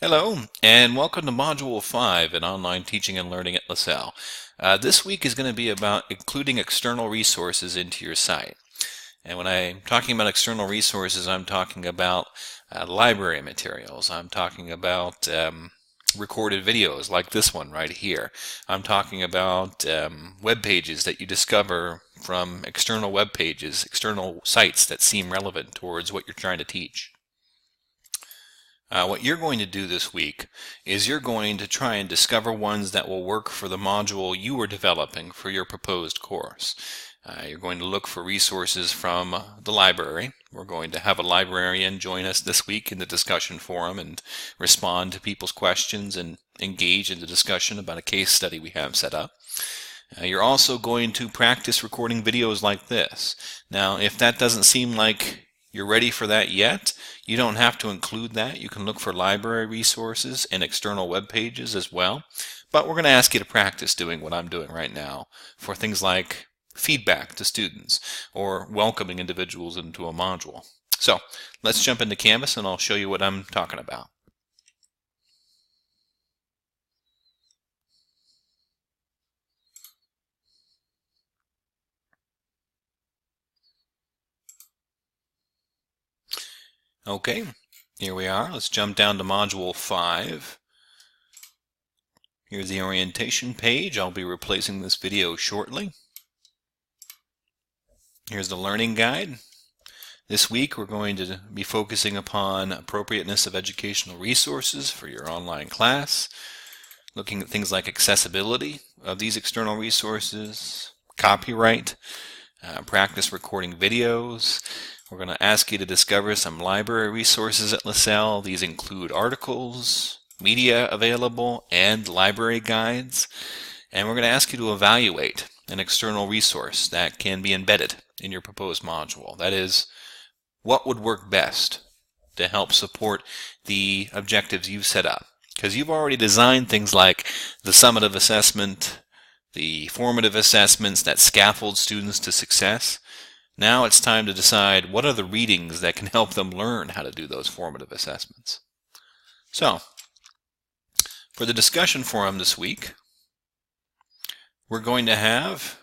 Hello, and welcome to Module 5 in Online Teaching and Learning at LaSalle. This week is going to be about including external resources into your site. And when I'm talking about external resources, I'm talking about library materials. I'm talking about recorded videos like this one right here. I'm talking about web pages that you discover from external web pages, external sites that seem relevant towards what you're trying to teach. What you're going to do this week is you're going to try and discover ones that will work for the module you are developing for your proposed course. You're going to look for resources from the library. We're going to have a librarian join us this week in the discussion forum and respond to people's questions and engage in the discussion about a case study we have set up. You're also going to practice recording videos like this. Now, if that doesn't seem like you're ready for that yet, you don't have to include that. You can look for library resources and external web pages as well. But we're going to ask you to practice doing what I'm doing right now for things like feedback to students or welcoming individuals into a module. So let's jump into Canvas and I'll show you what I'm talking about. Okay, here we are. Let's jump down to Module 5. Here's the orientation page. I'll be replacing this video shortly. Here's the learning guide. This week we're going to be focusing upon appropriateness of educational resources for your online class, looking at things like accessibility of these external resources, copyright, practice recording videos. We're going to ask you to discover some library resources at LaSalle. These include articles, media available, and library guides. And we're going to ask you to evaluate an external resource that can be embedded in your proposed module. That is, what would work best to help support the objectives you've set up? Because you've already designed things like the summative assessment, the formative assessments that scaffold students to success. Now it's time to decide what are the readings that can help them learn how to do those formative assessments. So, for the discussion forum this week, we're going to have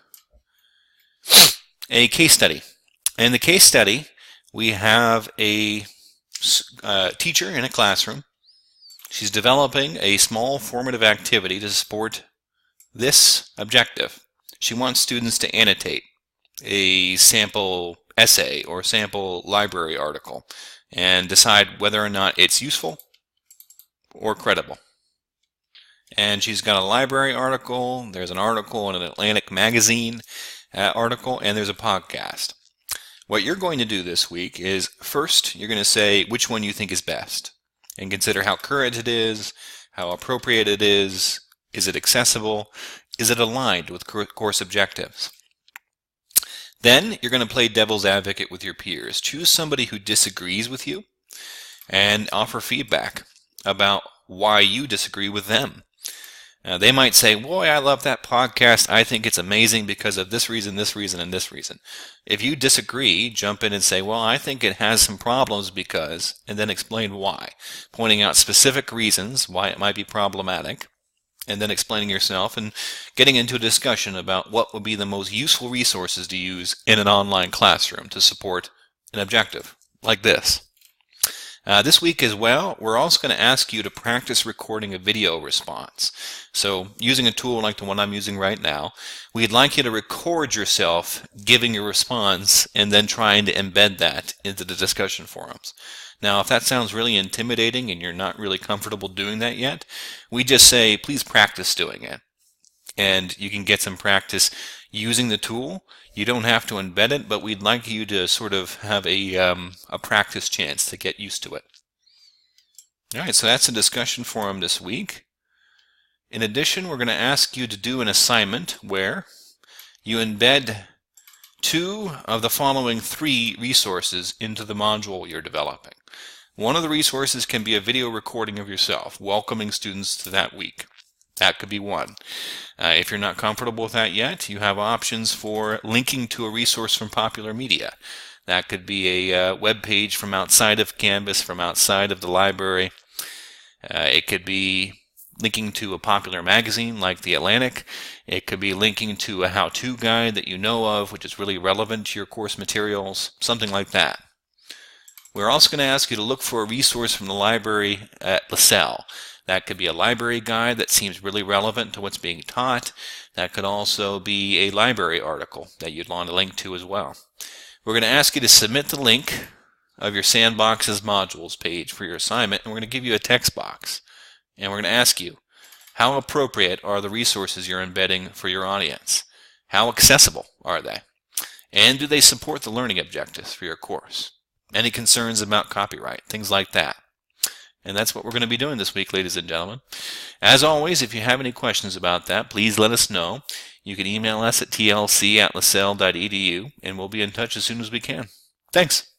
a case study. In the case study, we have a teacher in a classroom. She's developing a small formative activity to support this objective. She wants students to annotate a sample essay or sample library article and decide whether or not it's useful or credible. And she's got a library article, there's an article in an Atlantic magazine article, and there's a podcast. What you're going to do this week is first you're going to say which one you think is best and consider how current it is, how appropriate it is it accessible, is it aligned with course objectives. Then you're going to play devil's advocate with your peers. Choose somebody who disagrees with you and offer feedback about why you disagree with them. They might say, boy, I love that podcast. I think it's amazing because of this reason, and this reason. If you disagree, jump in and say, well, I think it has some problems because, and then explain why, pointing out specific reasons why it might be problematic, and then explaining yourself and getting into a discussion about what would be the most useful resources to use in an online classroom to support an objective like this. This week as well, we're also going to ask you to practice recording a video response. So using a tool like the one I'm using right now, we'd like you to record yourself giving your response and then trying to embed that into the discussion forums. Now, if that sounds really intimidating and you're not really comfortable doing that yet, we just say, please practice doing it. And you can get some practice using the tool. You don't have to embed it, but we'd like you to sort of have a practice chance to get used to it. All right, so that's a discussion forum this week. In addition, we're going to ask you to do an assignment where you embed 2 of the following 3 resources into the module you're developing. One of the resources can be a video recording of yourself, welcoming students to that week. That could be one. If you're not comfortable with that yet, you have options for linking to a resource from popular media. That could be a web page from outside of Canvas, from outside of the library. It could be linking to a popular magazine like The Atlantic. It could be linking to a how-to guide that you know of, which is really relevant to your course materials, something like that. We're also going to ask you to look for a resource from the library at LaSalle. That could be a library guide that seems really relevant to what's being taught. That could also be a library article that you'd want to link to as well. We're going to ask you to submit the link of your Sandbox's modules page for your assignment, and we're going to give you a text box. And we're going to ask you, how appropriate are the resources you're embedding for your audience? How accessible are they? And do they support the learning objectives for your course? Any concerns about copyright? Things like that. And that's what we're going to be doing this week, ladies and gentlemen. As always, if you have any questions about that, please let us know. You can email us at tlc@lasalle.edu, and we'll be in touch as soon as we can. Thanks.